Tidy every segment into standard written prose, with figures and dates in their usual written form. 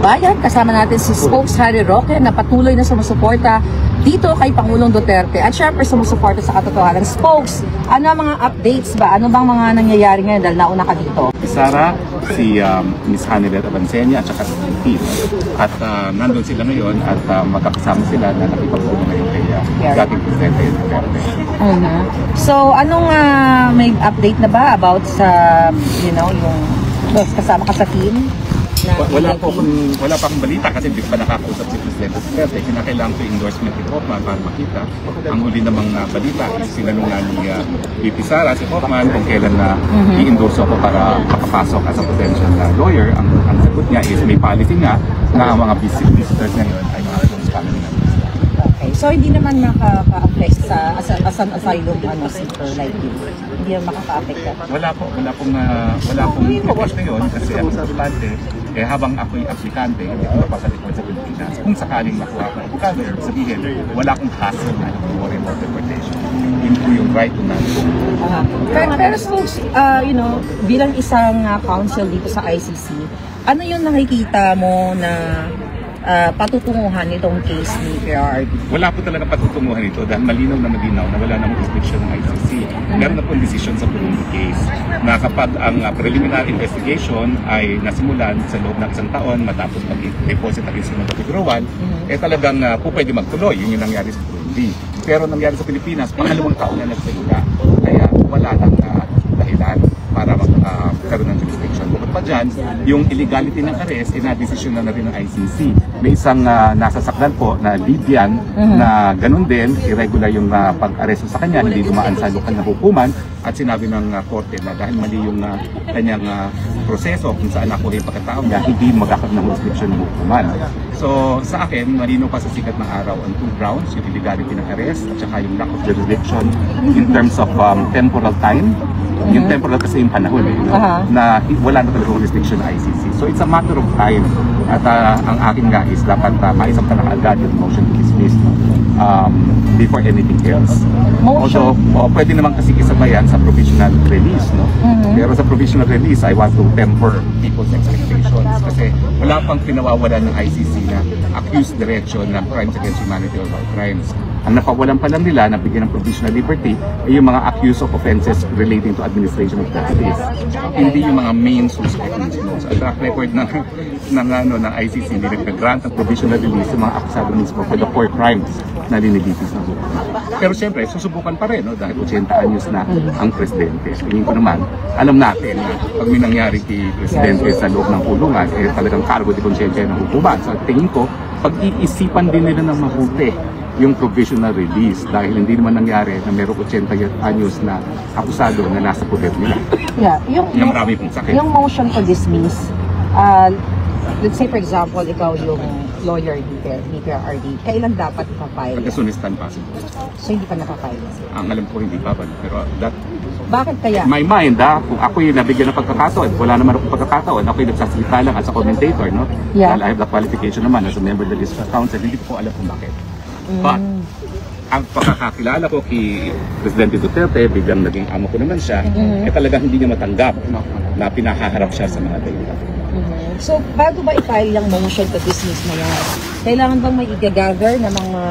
bayan. Kasama natin si Spokes Harry Roque na patuloy na sumusuporta dito kay Pangulong Duterte at syempre sumusuporta sa katotohanan. Spokes, ano ang mga updates ba? Ano bang mga nangyayari ngayon dahil nauna ka dito? Sara, si Miss Hanilet Abansenia at saka si team. At nandun sila ngayon at magkakasama sila na nakipagpulong ngayon kay dating Presidente Duterte. So, anong may update na ba about sa, yung kasama ka sa team? Wala pa akong balita kasi hindi pa nakakausap si Presidente Duterte. Kinakailangan ko endorsement ni Hoffman para makita. Ang huli namang balita is sinanungan ni VP Sara, si Hoffman, kung kailan na i-endorse ako para makapasok as a potential lawyer. Ang sagot niya is may policy nga na ang mga visitors ngayon ay mga close family members. Okay, so hindi naman makaka-affect sa as an asylum seeker like you? Hindi naman makaka-affect ka? Wala pong request na yun kasi ang importante habang ako'y aplikante, hindi ko napasalikod sa Pilipinas. Kung sakaling makuha ko ang abogado, sabihin, wala akong hassle na worry about deportation. Yun po yung right na. Pero folks, bilang isang counsel dito sa ICC, ano yung nakikita mo na patutunguhan nitong case ni PRRD? Wala po talaga patutunguhan ito dahil malinaw na wala namang jurisdiction ng ICC. Meron na po decision sa Burundi case na kapag ang preliminary investigation ay nasimulan sa loob ng isang taon matapos mag-deposit ng instrument of withdrawal, talagang po pwede magtuloy. Yun yung nangyari sa Burundi. Pero nangyari sa Pilipinas, pangalawang taon na nagsimula. Kaya wala nang dahilan para magkaroon ng jurisdiction. Bukod pa dyan, yung illegality ng arrest, na-decision na rin ng ICC. May isang nasasakdan po na Libyan na ganun din, irregular yung pag-aresto sa kanya, hindi dumaan sa lokal na hukuman at sinabi ng korte na dahil mali yung kanyang proseso kung saan ako yung pagkatao niya, hindi magkakaroon ng jurisdiction ng hukuman. So sa akin, malino pa sa sikat ng araw ang two grounds, yung illegality ng arrest at saka yung lack of jurisdiction in terms of temporal time. Yung temporal kasi yung panahon na wala na talagang jurisdiction ng ICC. So it's a matter of time at ang akin nga is dapat maisampa na agad yung motion to dismiss before anything else. Although pwede naman kasi isabayan sa provisional release, no? Pero sa provisional release, I want to temper people's expectations kasi wala pang pinawawala ng ICC na accused diretso ng crimes against humanity or war crimes. Ang napawalan pa lang nila na bigyan ng provisional liberty ay yung mga accused of offenses relating to administration of justice. Hindi yung mga main suspect mismo. So, ang track record ng ICC, hindi nag-grant ng provisional release yung mga akusado mismo for the core crimes na linilitis ng buwan. Pero siyempre, susubukan pa rin, dahil 80 anyos na ang presidente. Tingin ko naman, alam natin na pag may nangyari kay presidente sa loob ng kulungan, talagang cargo de conscientia ng hukuman. So tingin ko, pag-iisipan din nila ng mabuti yung provisional release dahil hindi naman nangyari na mayroong 80 anyos na akusado na nasa poder nila. Yung marami pong sakit. Yung motion to dismiss, let's say for example, ikaw yung lawyer ni PRRD, kailan dapat ipapile? As soon as time possible. So hindi pa napapile? Ang alam ko hindi pa ba, pero bakit kaya? My mind, kung ako yung nabigyan ng pagkakataon, wala naman akong pagkakataon, ako yung nagsasalita lang as a commentator, no? Dahil I have the qualification naman as a member of the District Council, hindi ko alam kung bakit. But, ang pagkakakilala ko kay Presidente Duterte, biglang naging amo ko naman siya, talagang hindi niya matanggap na pinahaharap siya sa mga dayuhan. So, bago ba i-file yung motion to dismiss na yan, kailangan bang may i-gather na mga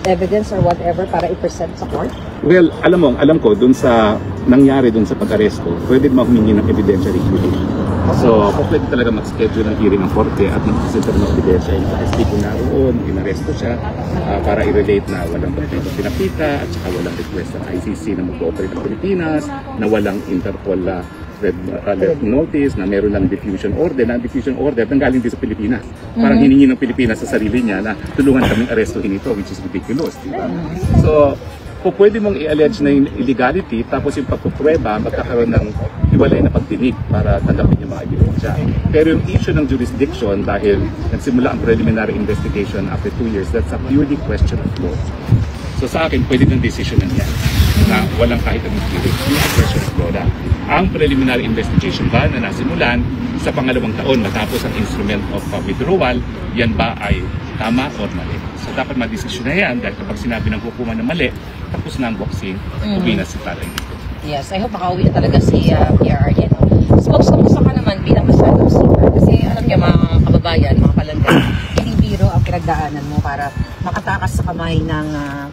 evidence or whatever para i-present sa court? Well, alam ko, dun sa nangyari dun sa pag-aresto, pwede humingi ng evidentiary hearing. So, pwede talaga mag-schedule ng hearing ng korte at mag-present ng ebidensya. Yung SPP naroon, inaresto siya para i-relate na walang pinapita at saka walang request ng ICC na mag-cooperate ng Pilipinas, na walang Interpol red notice, na meron lang diffusion order, na diffusion order nanggaling din sa Pilipinas. Parang hiningi ng Pilipinas sa sarili niya na tulungan kaming arestuhin ito, which is ridiculous, di ba? So, kung pwede mong i-allege na yung illegality, tapos yung pagpuprueba, magkakaroon ng hiwalay na pagdinig para tanggapin yung mga ebidensya. Pero yung issue ng jurisdiction, dahil nagsimula ang preliminary investigation after 2 years, that's a purely question of law. So sa akin, pwede ng decision yan na walang kahit anong hearing. Yung question of law na. Ang preliminary investigation ba na nasimulan sa pangalawang taon matapos ang instrument of withdrawal, yan ba ay tama o mali? So dapat ma-decision na yan dahil kapag sinabi ng hukuman na mali, tapos na ang boxing, uwi na si Taray. Yes, I hope makauwi na talaga si PRRD. Spokes, kumusta ka naman bilang asylum seeker? Kasi alam niyo mga kababayan, mga katulad ka. Hindi biro ang pinagdaanan mo para makatakas sa kamay ng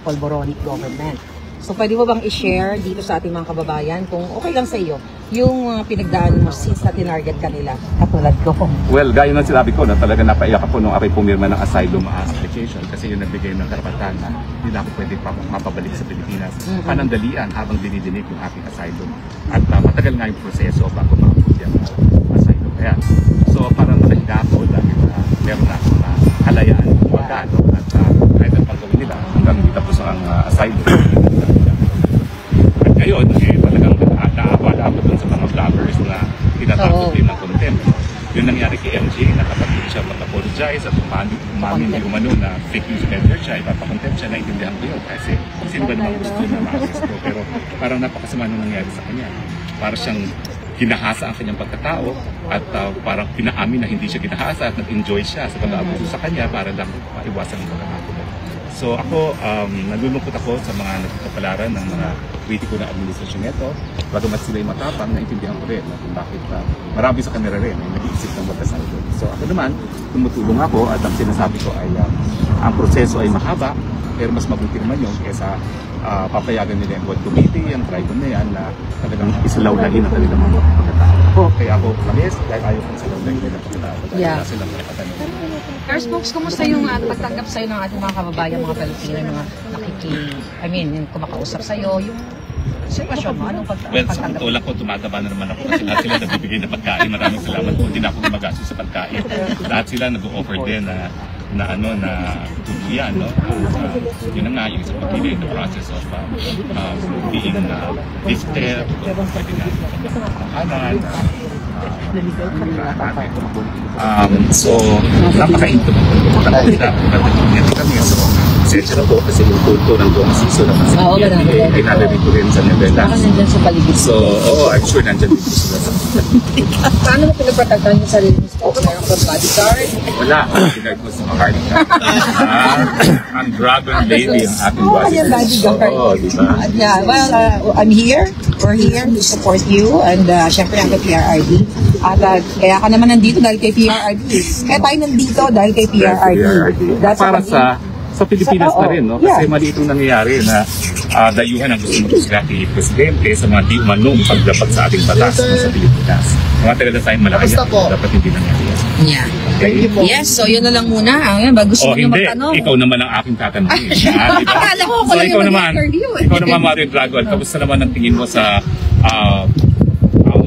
Polboronic government. So pwede mo bang i-share dito sa ating mga kababayan kung okay lang sa iyo yung pinagdaanan mo since na tinarget ka nila katulad ko? Well, gaya ng sinabi ko, talaga napaiyak ako nung ako'y pumirma ng asylum application kasi yun nagbigay ng karapatan na hindi na ako pwede mapabalik sa Pilipinas. Panandalian habang dinidinig yung aking asylum. At matagal nga yung proseso bago ma-approve yung asylum. Kaya, so parang nakahiga ako dahil meron na akong halayaan magkano at kahit ang paggawin nila hanggang hindi tapos ang asylum. At ngayon, talagang naawala ako dun sa mga vloggers na tinatakot din ng contempt. Yun nangyari kay MJ na kapag hindi siya mag-apologize at umamin yung umano na fake news editor siya, ipapakontempt siya, naintindihan ko yun kasi sino ba naman gusto na ma-assist ko, pero parang napakasama nung nangyari sa kanya. Para siyang ginahasa ang kanyang pagkatao at parang pinaamin na hindi siya ginahasa at nag-enjoy siya sa pag-aabuso sa kanya para lang maiwasan ang pagkakakulong. So ako, nalulungkot ako sa mga nagkakapalaran ng mga kritiko na administrasyon nito. Bagamat sila'y matapang, naintindihan ko rin kung bakit marami sa kanila rin ay nag-iisip ng batas ito. So ako naman, tumutulong ako at ang sinasabi ko ay ang proseso ay mahaba, pero mas mabuti naman yun kaysa papayagan nila yung board committee, ang tribunal na yan na talagang isalawlahin ang kanilang mga pagkatao. Kaya ako umalis dahil ayaw kong isalawlahin nila ang pagkatao. Wala silang karapatan. First Spokes, kumusta yung pagtanggap sa'yo ng ating mga kababayan, mga Pilipino, mga yung kumakausap sa'yo, yung sitwasyon mo, anong Well, sa tulak ko, tumataba na naman ako kasi lahat sila nagbibigay na pagkain. Maraming salamat po. Hindi na ako gumagastos sa pagkain. Lahat sila nag-offer din na tuluyan, no? Yun na nga, yung isang pagpili, the process of being lifted, pwede na makanan, so, napaka-into ko. Sensya na po kasi yung kulto ng buong season naman sa ay nalarin ko rin sa Novela. Baka nandyan sa paligid. So, I'm sure nandyan dito sila sa Paano mo pinagpatagtan yung sarili mo? Meron ka bodyguard? Wala. Pinag ko sa heart. Ang dragon lady ang ating bodyguard. Oo, diba? Yeah, well, I'm here. We're here to support you and syempre ang PRRD. At kaya ka naman nandito dahil kay PRRD. Kaya tayo nandito dahil kay PRRD. Para sa Pilipinas na rin, no? Kasi mali itong nangyayari na dayuhan ang gusto mag-usga kay Presidente sa mga di umanong pagdapat sa ating batas sa Pilipinas. Mga talaga tayong malaki dapat hindi nangyari yan. Yeah. Yes, so yun na lang muna. Gusto mo nyo magtanong? Ikaw naman ang aking tatanungin. Diba? Akala ko So ikaw naman Mario Dragon, kamusta naman ang tingin mo sa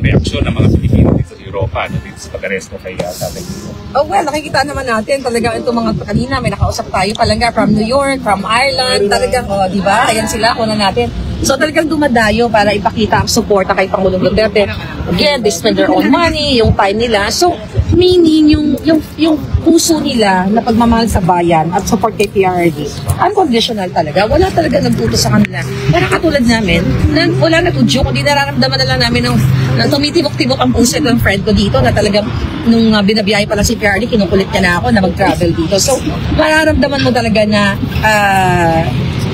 reaksyon ng mga Pilipino dito sa Europa dito sa pag-aresto kay Tatay Digong? Oh well, nakikita naman natin talaga itong mga kanina, may nakausap tayo palangga from New York, from Ireland, talagang, di ba? Ayan sila, kunan natin. So talagang dumadayo para ipakita ang suporta kay Pangulong Duterte. Again, they spend their own money, yung time nila. So, meaning yung puso nila na pagmamahal sa bayan at support kay PRRD, unconditional talaga. Wala talaga nagtuto sa kanila. Para katulad namin, na wala natudyok, kundi nararamdaman na lang namin ng tumitibok-tibok ang puso ng friend ko dito na talagang nung binabiyahe pa lang si PRRD, kinukulit niya na ako na mag-travel dito. So, mararamdaman mo talaga na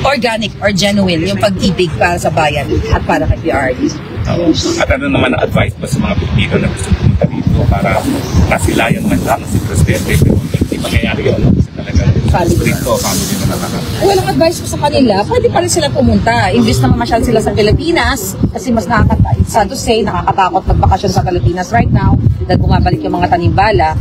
organic or genuine yung pag-ibig para sa bayan at para kay PRRD. At ano naman ang advice ba sa mga Pilipino na gusto pumunta dito para masilayan man lang si Presidente pero hindi mangyayari yun kasi talaga family na nakaka. Walang advice ko sa kanila, pwede pa rin sila pumunta. Imbis na mamasyal sila sa Pilipinas kasi mas sad to say, nakakatakot magbakasyon sa Pilipinas right now dahil bumabalik yung mga tanimbala.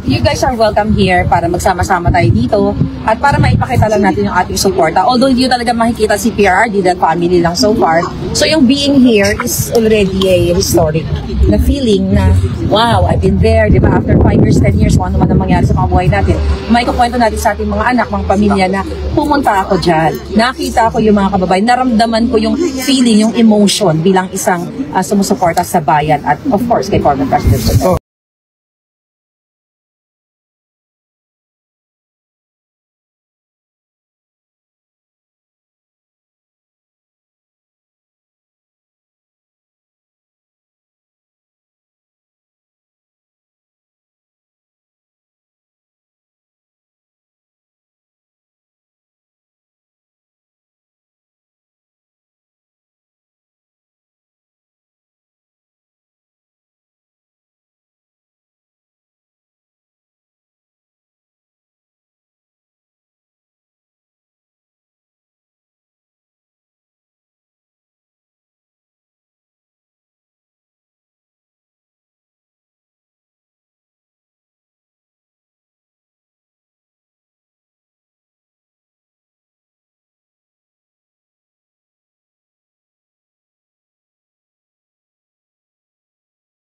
You guys are welcome here para magsama-sama tayo dito at para maipakita lang natin yung ating suporta. Although hindi nyo talaga makikita si PRRD dahil family lang so far. So yung being here is already a historic na feeling na, wow, I've been there, di ba? After 5 years, 10 years, kung ano man ang mangyari sa mga buhay natin. May kukwento natin sa ating mga anak, mga pamilya na pumunta ako dyan. Nakita ko yung mga kababayan, naramdaman ko yung feeling, yung emotion bilang isang sumusuporta sa bayan at of course kay former President.